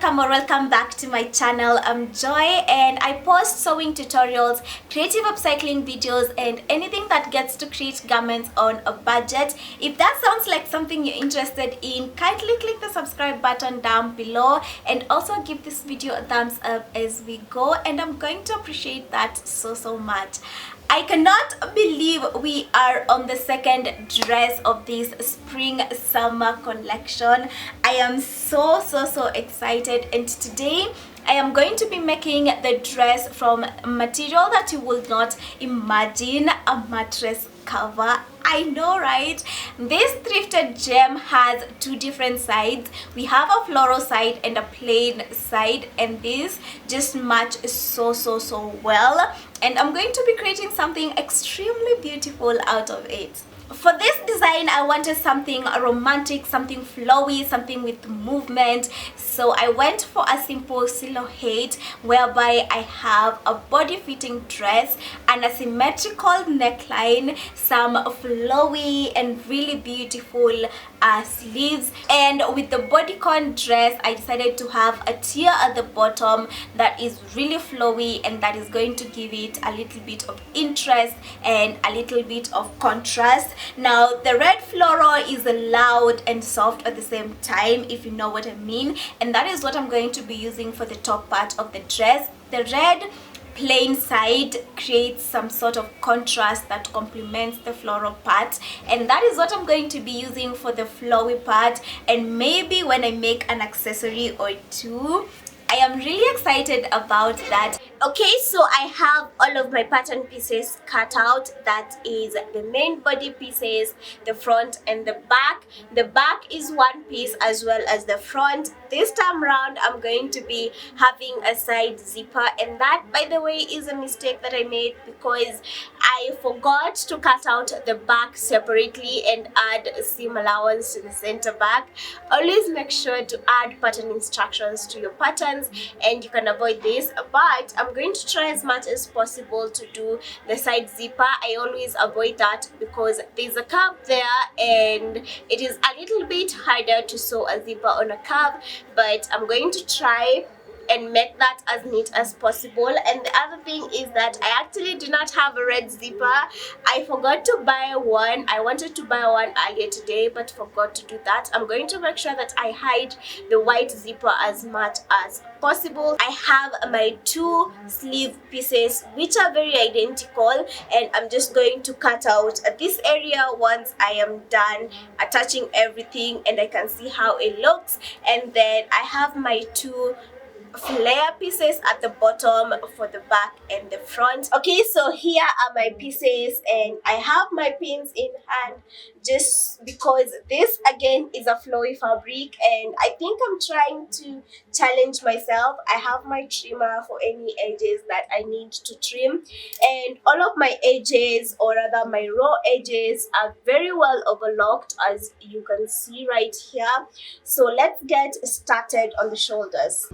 welcome or welcome back to my channel. I'm Joy and I post sewing tutorials, creative upcycling videos and anything that gets to create garments on a budget. If that sounds like something you're interested in, kindly click the subscribe button down below and also give this video a thumbs up as we go, and I'm going to appreciate that so much. I cannot believe we are on the second dress of this spring summer collection. I am so excited, and today I am going to be making the dress from material that you will not imagine, a mattress cover. I know, right? This thrifted gem has two different sides. We have a floral side and a plain side, and this just match so well, and I'm going to be creating something extremely beautiful out of it. For this design, I wanted something romantic, something flowy, something with movement. So I went for a simple silhouette whereby I have a body-fitting dress, an asymmetrical neckline, some flowy and really beautiful sleeves, and with the bodycon dress I decided to have a tier at the bottom that is really flowy and that is going to give it a little bit of interest and a little bit of contrast. Now the red floral is loud and soft at the same time, if you know what I mean, and that is what I'm going to be using for the top part of the dress. The red plain side creates some sort of contrast that complements the floral part, and that is what I'm going to be using for the flowy part, and maybe when I make an accessory or two. I am really excited about that. Okay, so I have all of my pattern pieces cut out. That is the main body pieces, the front and the back. The back is one piece as well as the front. This time around I'm going to be having a side zipper, and that, by the way, is a mistake that I made because I forgot to cut out the back separately and add a seam allowance to the center back. Always make sure to add pattern instructions to your patterns, and you can avoid this, but I'm going to try as much as possible to do the side zipper. I always avoid that because there's a curve there and it is a little bit harder to sew a zipper on a curve, but I'm going to try and make that as neat as possible. And the other thing is that I actually do not have a red zipper. I forgot to buy one. I wanted to buy one earlier today but forgot to do that. I'm going to make sure that I hide the white zipper as much as possible. I have my two sleeve pieces which are very identical, and I'm just going to cut out this area once I am done attaching everything and I can see how it looks. And then I have my two flare pieces at the bottom for the back and the front. Okay, so here are my pieces and I have my pins in hand just because this again is a flowy fabric and I think I'm trying to challenge myself. I have my trimmer for any edges that I need to trim, and all of my edges, or rather my raw edges, are very well overlocked as you can see right here. So let's get started on the shoulders.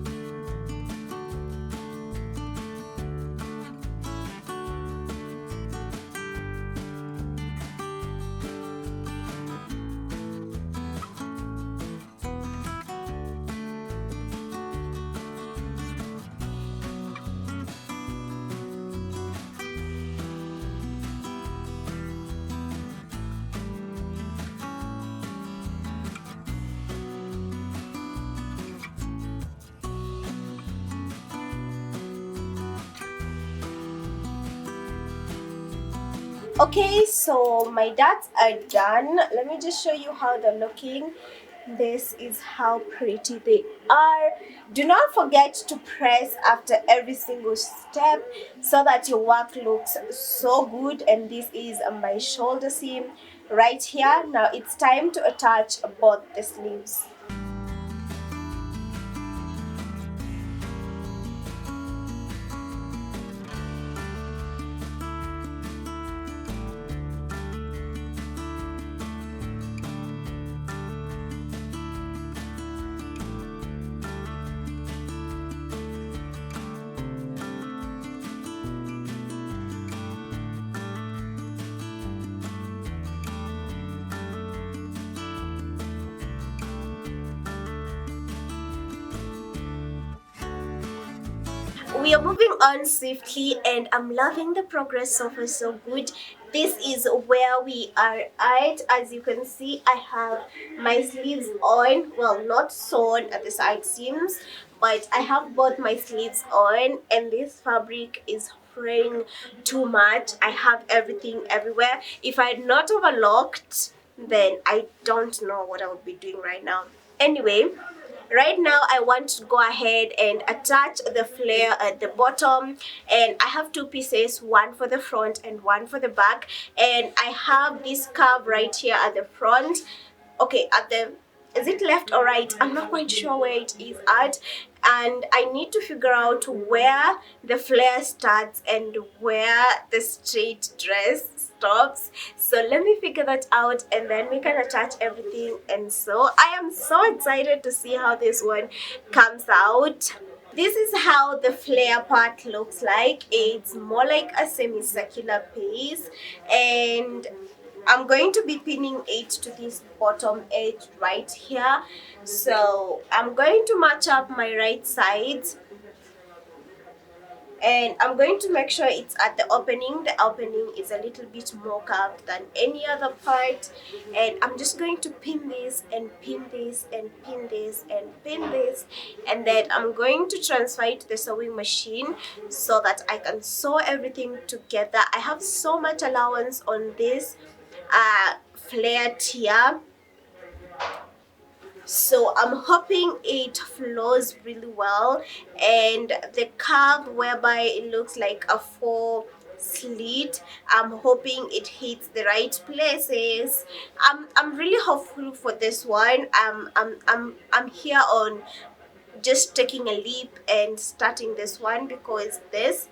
Okay, so my darts are done. Let me just show you how they're looking. This is how pretty they are. Do not forget to press after every single step so that your work looks so good. And this is my shoulder seam right here. Now it's time to attach both the sleeves. we are moving on swiftly, and I'm loving the progress so far, so good. This is where we are at. As you can see, I have my sleeves on, well, not sewn at the side seams, but I have both my sleeves on, and this fabric is fraying too much. I have everything everywhere. If I had not overlocked, then I don't know what I would be doing right now. Anyway, right now I want to go ahead and attach the flare at the bottom, and I have two pieces, one for the front and one for the back, and I have this curve right here at the front. Okay, at the, is it left or right? I'm not quite sure where it is at, and I need to figure out where the flare starts and where the straight dress stops. So let me figure that out, and then we can attach everything. And so I am so excited to see how this one comes out. This is how the flare part looks like. It's more like a semicircular piece, and I'm going to be pinning it to this bottom edge right here. So I'm going to match up my right sides, and I'm going to make sure it's at the opening. The opening is a little bit more curved than any other part, and I'm just going to pin this and pin this and pin this and pin this, and then I'm going to transfer it to the sewing machine so that I can sew everything together. I have so much allowance on this flare here, so I'm hoping it flows really well, and the curve whereby it looks like a 4 slit, I'm hoping it hits the right places. I'm really hopeful for this one. I'm here on just taking a leap and starting this one, because this,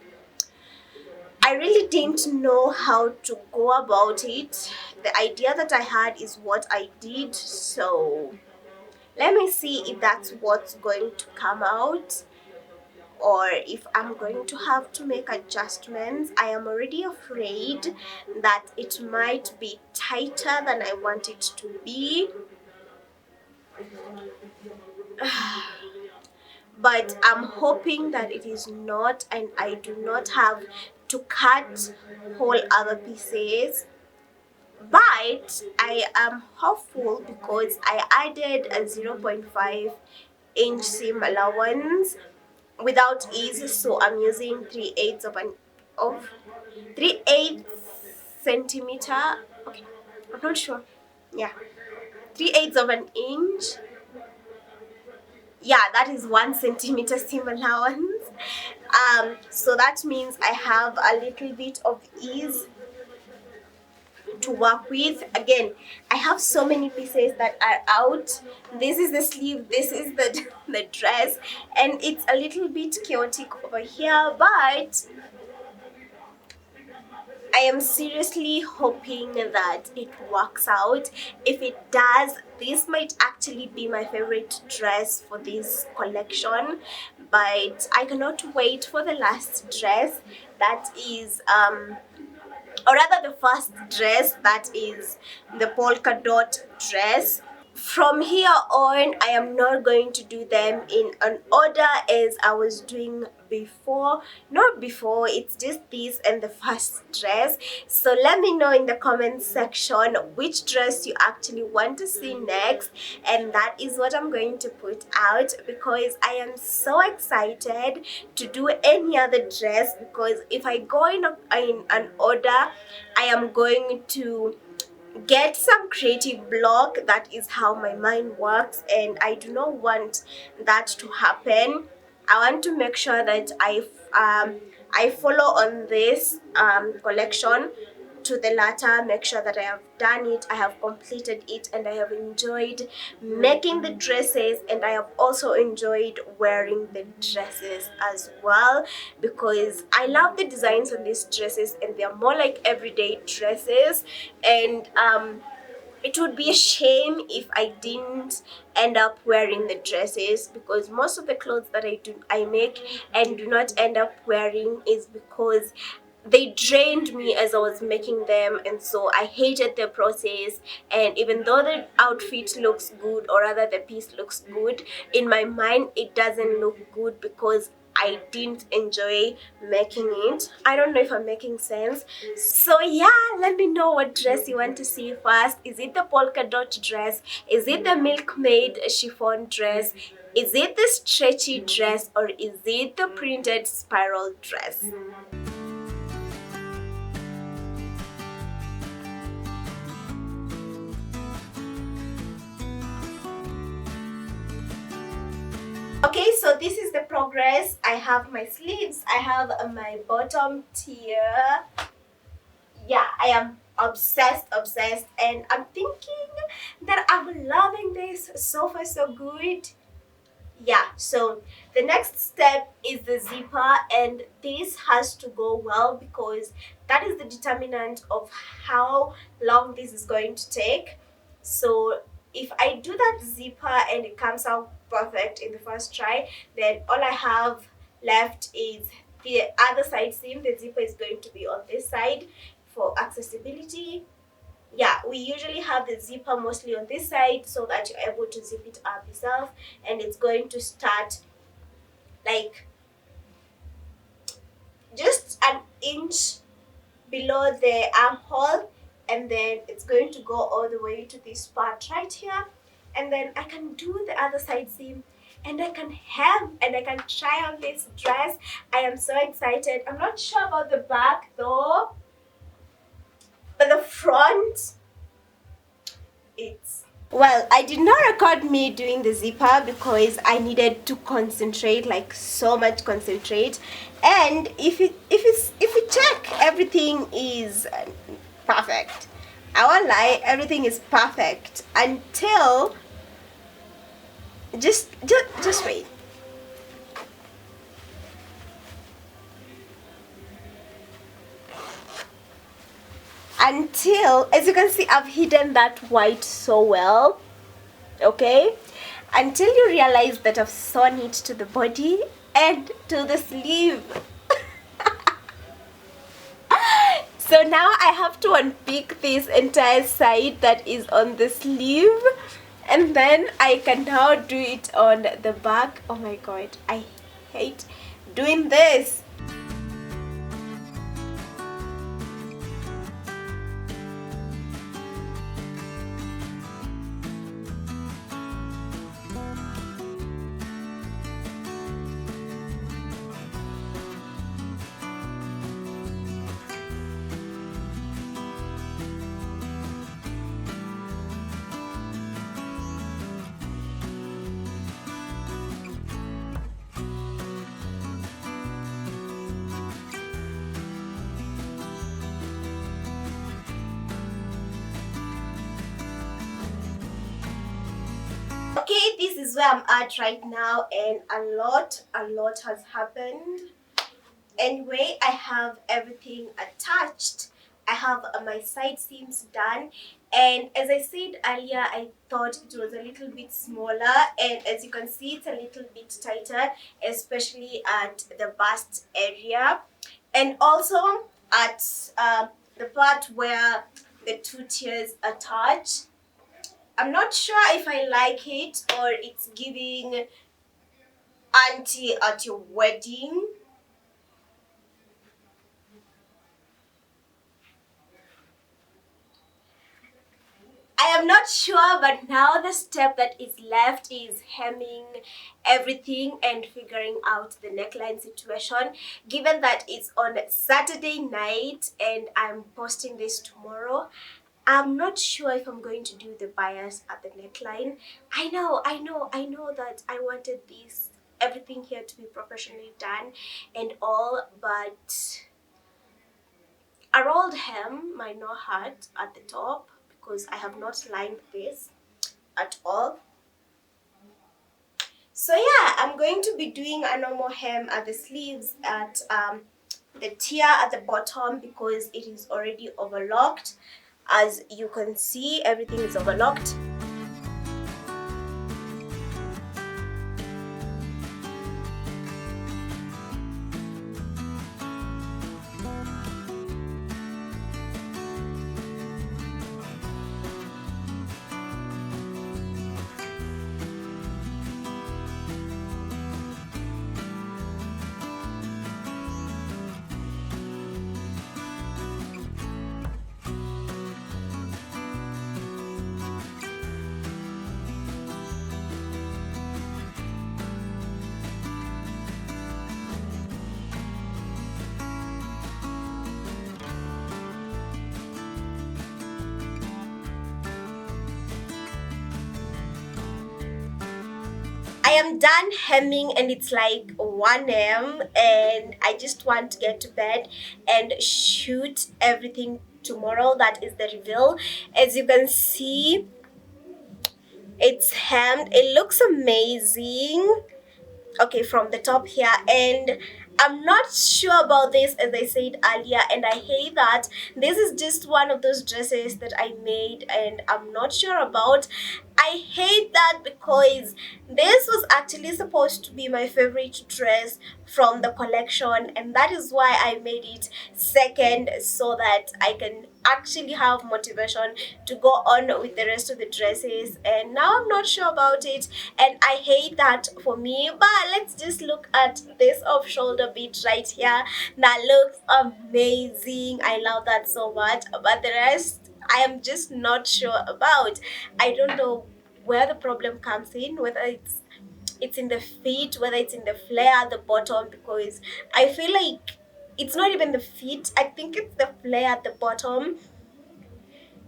I really didn't know how to go about it. The idea that I had is what I did, so let me see if that's what's going to come out, or if I'm going to have to make adjustments. I am already afraid that it might be tighter than I want it to be. But I'm hoping that it is not, and I do not have to cut whole other pieces. But I am hopeful because I added a 0.5-inch seam allowance without ease, so I'm using 3/8 centimeter. Okay, I'm not sure. Yeah, 3/8 of an inch. Yeah, that is 1 centimeter seam allowance. So that means I have a little bit of ease to work with. Again, I have so many pieces that are out. This is the sleeve, this is the dress, and it's a little bit chaotic over here, but I am seriously hoping that it works out. If it does, this might actually be my favorite dress for this collection, but I cannot wait for the last dress, that is or rather the first dress, that is the polka dot dress. From here on, I am not going to do them in an order as I was doing before. Not before, it's just this and the first dress. So let me know in the comment section which dress you actually want to see next, and that is what I'm going to put out, because I am so excited to do any other dress, because if I go in an order, I am going to get some creative block. That is how my mind works, and I do not want that to happen. I want to make sure that I follow on this collection to the latter, make sure that I have done it, I have completed it, and I have enjoyed making the dresses, and I have also enjoyed wearing the dresses as well, because I love the designs on these dresses, and they are more like everyday dresses. And it would be a shame if I didn't end up wearing the dresses, because most of the clothes that I make and do not end up wearing is because they drained me as I was making them, and so I hated the process. And even though the outfit looks good, or rather the piece looks good, in my mind it doesn't look good, because I didn't enjoy making it. I don't know if I'm making sense. So yeah, let me know what dress you want to see first. Is it the polka dot dress? Is it the milkmaid chiffon dress? Is it the stretchy dress, or is it the printed spiral dress? Okay, so this is the progress. I have my sleeves, I have my bottom tier. Yeah, I am obsessed, and I'm thinking that I'm loving this so far, so good. Yeah, so the next step is the zipper, and this has to go well because that is the determinant of how long this is going to take. So if I do that zipper and it comes out perfect in the first try, then all I have left is the other side seam. The zipper is going to be on this side for accessibility. Yeah, we usually have the zipper mostly on this side so that you're able to zip it up yourself, and it's going to start like just an inch below the armhole, and then it's going to go all the way to this part right here, and then I can do the other side seam and I can hem and I can try on this dress. I am so excited. I'm not sure about the back though, but the front, it's well, I did not record me doing the zipper because I needed to concentrate, like so much concentrate. And if you check, everything is perfect. I won't lie, everything is perfect until just wait. Until, as you can see, I've hidden that white so well, okay, until you realize that I've sewn it to the body and to the sleeve. So now I have to unpick this entire side that is on the sleeve, and then I can now do it on the back. Oh my god, I hate doing this. Okay, this is where I'm at right now, and a lot has happened. Anyway, I have everything attached. I have my side seams done, and as I said earlier, I thought it was a little bit smaller, and as you can see, it's a little bit tighter, especially at the bust area, and also at the part where the two tiers attach. I'm not sure if I like it, or it's giving auntie at your wedding. I am not sure, but now the step that is left is hemming everything and figuring out the neckline situation. Given that it's on Saturday night and I'm posting this tomorrow, I'm not sure if I'm going to do the bias at the neckline. I know that I wanted everything here to be professionally done and all, but a rolled hem might not hurt at the top because I have not lined this at all. So yeah, I'm going to be doing a normal hem at the sleeves, at the tier at the bottom, because it is already overlocked. As you can see, everything is overlocked. am done hemming and it's like 1 a.m. and I just want to get to bed and shoot everything tomorrow. That is the reveal. As you can see, it's hemmed. It looks amazing. Okay, from the top here, and I'm not sure about this, as I said earlier, and I hate that this is just one of those dresses that I made and I'm not sure about. I hate that because this was actually supposed to be my favorite dress from the collection, and that is why I made it second, so that I can actually have motivation to go on with the rest of the dresses. And now I'm not sure about it, and I hate that for me. But let's just look at this off shoulder bit right here. That looks amazing. I love that so much, but the rest I am just not sure about. I don't know where the problem comes in, whether it's in the feet, whether it's in the flare at the bottom, because I feel like it's not even the feet. I think it's the flare at the bottom.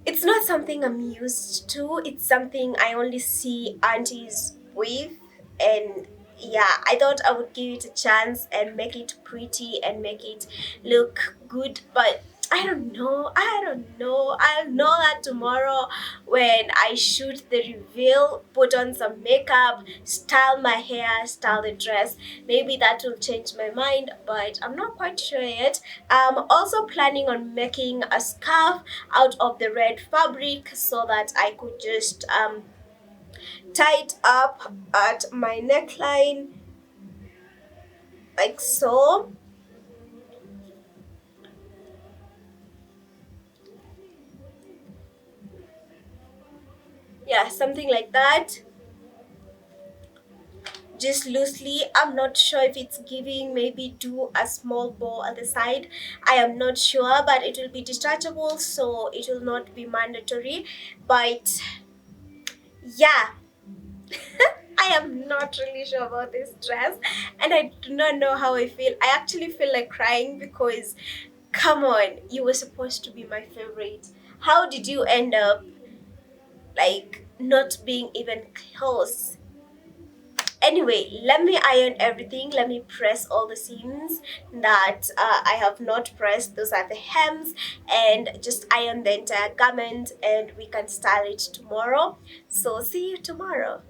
It's not something I'm used to. It's something I only see aunties with, and yeah, I thought I would give it a chance and make it pretty and make it look good, but I don't know. I'll know that tomorrow when I shoot the reveal, put on some makeup, style my hair, style the dress. Maybe that will change my mind, but I'm not quite sure yet. I'm also planning on making a scarf out of the red fabric so that I could just tie it up at my neckline like so. Yeah, something like that, just loosely. I'm not sure if it's giving. Maybe do a small bow at the side. I am not sure, but it will be detachable, so it will not be mandatory. But yeah, I am not really sure about this dress, and I do not know how I feel. I actually feel like crying because, come on, you were supposed to be my favorite. How did you end up like not being even close? Anyway, let me iron everything. Let me press all the seams that I have not pressed. Those are the hems, and just iron the entire garment, and we can style it tomorrow. So see you tomorrow.